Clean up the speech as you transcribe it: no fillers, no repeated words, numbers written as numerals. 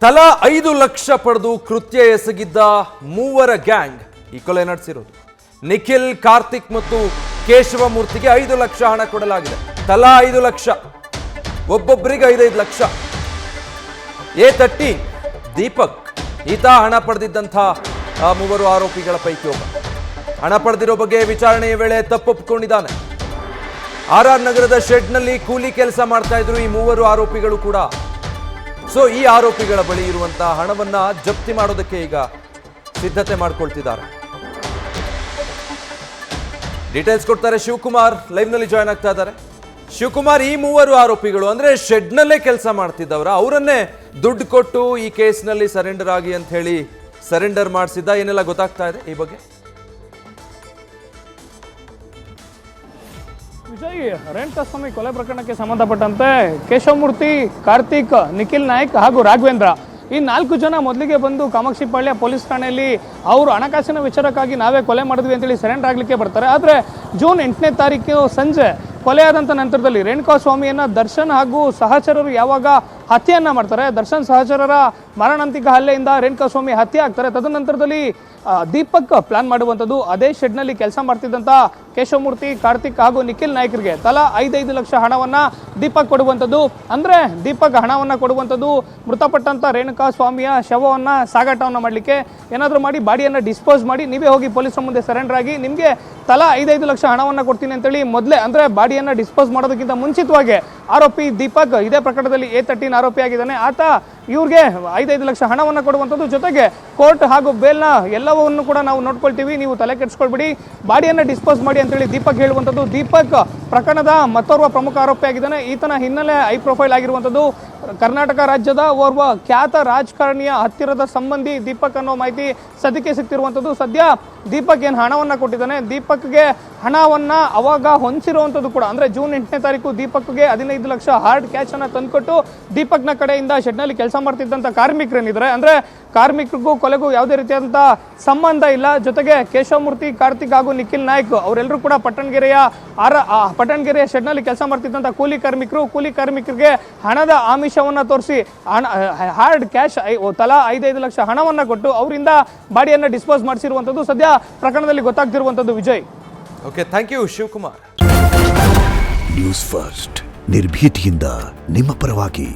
ತಲಾ 5 ಲಕ್ಷ ಪಡೆದು ಕೃತ್ಯ ಎಸಗಿದ್ದ ಮೂವರ ಗ್ಯಾಂಗ್ ಈ ಕೊಲೆ ನಡೆಸಿರೋದು. ನಿಖಿಲ್, ಕಾರ್ತಿಕ್ ಮತ್ತು ಕೇಶವಮೂರ್ತಿಗೆ 5 ಲಕ್ಷ ಹಣ ಕೊಡಲಾಗಿದೆ. ತಲಾ 5 ಲಕ್ಷ, ಒಬ್ಬೊಬ್ಬರಿಗೆ 5 ಲಕ್ಷ. A13 ದೀಪಕ್ ಈತ ಹಣ ಪಡೆದಿದ್ದಂಥ ಮೂವರು ಆರೋಪಿಗಳ ಪೈಕಿ ಒಬ್ಬ. ಹಣ ಪಡೆದಿರೋ ಬಗ್ಗೆ ವಿಚಾರಣೆಯ ವೇಳೆ ತಪ್ಪೊಪ್ಪಿಕೊಂಡಿದ್ದಾನೆ. RR ನಗರದ ಶೆಡ್ನಲ್ಲಿ ಕೂಲಿ ಕೆಲಸ ಮಾಡ್ತಾ ಇದ್ರು ಈ ಮೂವರು ಆರೋಪಿಗಳು ಕೂಡ. ಸೊ ಈ ಆರೋಪಿಗಳ ಬಳಿ ಇರುವಂತಹ ಹಣವನ್ನ ಜಪ್ತಿ ಮಾಡೋದಕ್ಕೆ ಈಗ ಸಿದ್ಧತೆ ಮಾಡ್ಕೊಳ್ತಿದ್ದಾರೆ. ಡೀಟೇಲ್ಸ್ ಕೊಡ್ತಾರೆ ಶಿವಕುಮಾರ್, ಲೈವ್ ನಲ್ಲಿ ಜಾಯ್ನ್ ಆಗ್ತಾ ಇದ್ದಾರೆ. ಶಿವಕುಮಾರ್, ಈ ಮೂವರು ಆರೋಪಿಗಳು ಅಂದ್ರೆ ಶೆಡ್ನಲ್ಲೇ ಕೆಲಸ ಮಾಡ್ತಿದ್ದವರ, ಅವರನ್ನೇ ದುಡ್ಡು ಕೊಟ್ಟು ಈ ಕೇಸ್ನಲ್ಲಿ ಸರೆಂಡರ್ ಆಗಿ ಅಂತ ಹೇಳಿ ಸರೆಂಡರ್ ಮಾಡಿಸಿದ್ದ, ಏನೆಲ್ಲ ಗೊತ್ತಾಗ್ತಾ ಇದೆ ಈ ಬಗ್ಗೆ? ವಿಜಯ್, ರೇಣುಕಾಸ್ವಾಮಿ ಕೊಲೆ ಪ್ರಕರಣಕ್ಕೆ ಸಂಬಂಧಪಟ್ಟಂತೆ ಕೇಶವಮೂರ್ತಿ, ಕಾರ್ತಿಕ್, ನಿಖಿಲ್ ನಾಯ್ಕ್ ಹಾಗೂ ರಾಘವೇಂದ್ರ ಈ 4 ಜನ ಮೊದಲಿಗೆ ಬಂದು ಕಾಮಾಕ್ಷಿಪಾಳ್ಯ ಪೊಲೀಸ್ ಠಾಣೆಯಲ್ಲಿ ಅವರು ಹಣಕಾಸಿನ ವಿಚಾರಕ್ಕಾಗಿ ನಾವೇ ಕೊಲೆ ಮಾಡಿದ್ವಿ ಅಂತೇಳಿ ಸರೆಂಡರ್ ಆಗಲಿಕ್ಕೆ ಬರ್ತಾರೆ. ಆದರೆ ಜೂನ್ 8ನೇ ತಾರೀಕು ಸಂಜೆ ಕೊಲೆಯಾದಂಥ ನಂತರದಲ್ಲಿ ರೇಣುಕಾಸ್ವಾಮಿಯನ್ನು ದರ್ಶನ್ ಹಾಗೂ ಸಹಚರರು ಯಾವಾಗ ಹತ್ಯೆಯನ್ನು ಮಾಡ್ತಾರೆ, ದರ್ಶನ್ ಸಹಚರರ ಮಾರಣಾಂತಿಕ ಹಲ್ಲೆಯಿಂದ ರೇಣುಕಾಸ್ವಾಮಿ ಹತ್ಯೆ ಆಗ್ತಾರೆ. ತದನಂತರದಲ್ಲಿ ದೀಪಕ್ ಪ್ಲಾನ್ ಮಾಡುವಂಥದ್ದು ಅದೇ ಶೆಡ್ನಲ್ಲಿ ಕೆಲಸ ಮಾಡ್ತಿದ್ದಂಥ ಕೇಶವಮೂರ್ತಿ, ಕಾರ್ತಿಕ್ ಹಾಗೂ ನಿಖಿಲ್ ನಾಯ್ಕರಿಗೆ ತಲಾ 5 ಲಕ್ಷ ಹಣವನ್ನು ದೀಪಕ್ ಕೊಡುವಂಥದ್ದು. ಅಂದರೆ ದೀಪಕ್ ಹಣವನ್ನು ಕೊಡುವಂಥದ್ದು ಮೃತಪಟ್ಟಂಥ ರೇಣುಕಾಸ್ವಾಮಿಯ ಶವವನ್ನು ಸಾಗಾಟವನ್ನು ಮಾಡಲಿಕ್ಕೆ, ಏನಾದರೂ ಮಾಡಿ ಬಾಡಿಯನ್ನು ಡಿಸ್ಪೋಸ್ ಮಾಡಿ ನೀವೇ ಹೋಗಿ ಪೊಲೀಸರ ಮುಂದೆ ಸರೆಂಡರ್ ಆಗಿ ನಿಮಗೆ ತಲಾ 5 ಲಕ್ಷ ಹಣವನ್ನು ಕೊಡ್ತೀನಿ ಅಂತೇಳಿ ಮೊದಲೇ, ಅಂದರೆ ಬಾಡಿಯನ್ನು ಡಿಸ್ಪೋಸ್ ಮಾಡೋದಕ್ಕಿಂತ ಮುಂಚಿತವಾಗಿ ಆರೋಪಿ ದೀಪಕ್ ಇದೇ ಪ್ರಕರಣದಲ್ಲಿ A13 ಆರೋಪಿ ಆಗಿದ್ದಾನೆ. ಆತ ಇವ್ರಿಗೆ 5 ಲಕ್ಷ ಹಣವನ್ನು ಕೊಡುವಂಥದ್ದು. ಜೊತೆಗೆ ಕೋರ್ಟ್ ಹಾಗೂ ಬೇಲ್ನ ಎಲ್ಲವನ್ನು ಕೂಡ ನಾವು ನೋಡ್ಕೊಳ್ತೀವಿ, ನೀವು ತಲೆ ಕೆಡಿಸ್ಕೊಳ್ಬಿಡಿ, ಬಾಡಿಯನ್ನು ಡಿಸ್ಪೋಸ್ ಮಾಡಿ ಅಂತೇಳಿ ದೀಪಕ್ ಹೇಳುವಂಥದ್ದು. ದೀಪಕ್ ಪ್ರಕರಣದ ಮತ್ತೋರ್ವ ಪ್ರಮುಖ ಆರೋಪಿ ಆಗಿದ್ದಾನೆ. ಈತನ ಹಿನ್ನೆಲೆ ಹೈ ಪ್ರೊಫೈಲ್ ಆಗಿರುವಂಥದ್ದು. ಕರ್ನಾಟಕ ರಾಜ್ಯದ ಓರ್ವ ಖ್ಯಾತ ರಾಜಕಾರಣಿಯ ಹತ್ತಿರದ ಸಂಬಂಧಿ ದೀಪಕ್ ಅನ್ನೋ ಮಾಹಿತಿ ಸದ್ಯಕ್ಕೆ ಸಿಗ್ತಿರುವಂಥದ್ದು. ಸದ್ಯ ದೀಪಕ್ ಏನು ಹಣವನ್ನು ಕೊಟ್ಟಿದ್ದಾನೆ, ದೀಪಕ್ಗೆ ಹಣವನ್ನು ಅವಾಗ ಹೊಂದಿಸಿರುವಂಥದ್ದು ಕೂಡ, ಅಂದರೆ ಜೂನ್ 8ನೇ ತಾರೀಕು ದೀಪಕ್ಗೆ 15 ಲಕ್ಷ ಹಾರ್ಡ್ ಕ್ಯಾಶನ್ನು ತಂದುಕೊಟ್ಟು ದೀಪಕ್ನ ಕಡೆಯಿಂದ ಶೆಡ್ನಲ್ಲಿ ಕೆಲಸ ಮಾಡ್ತಿದ್ದಂಥ ಕಾರ್ಮಿಕರೇನಿದ್ದಾರೆ, ಅಂದರೆ ಕಾರ್ಮಿಕರಿಗೂ ಕೊಲೆಗೂ ಯಾವುದೇ ರೀತಿಯಾದಂಥ ಸಂಬಂಧ ಇಲ್ಲ. ಜೊತೆಗೆ ಕೇಶವಮೂರ್ತಿ, ಕಾರ್ತಿಕ್ ಹಾಗೂ ನಿಖಿಲ್ ನಾಯ್ಕ್ ಅವರೆಲ್ಲರೂ ಕೂಡ ಪಟ್ಟಣಗೆರೆಯ ಶೆಡ್ನಲ್ಲಿ ಕೆಲಸ ಮಾಡ್ತಿದ್ದಂಥ ಕೂಲಿ ಕಾರ್ಮಿಕರಿಗೆ ಹಣದ ಆಮಿಷವನ್ನು ತೋರಿಸಿ ಹಾರ್ಡ್ ಕ್ಯಾಶ್ ತಲಾ 5 ಲಕ್ಷ ಹಣವನ್ನು ಕೊಟ್ಟು ಅವರಿಂದ ಬಾಡಿಯನ್ನು ಡಿಸ್ಪೋಸ್ ಮಾಡಿಸಿರುವಂಥದ್ದು ಸದ್ಯ ಪ್ರಕರಣದಲ್ಲಿ ಗೊತ್ತಾಗ್ತಿರುವಂಥದ್ದು. Vijay, okay, thank you Shivakumar. News first, ನಿರ್ಭೀತಿಯಿಂದ ನಿಮ್ಮ ಪರವಾಗಿ.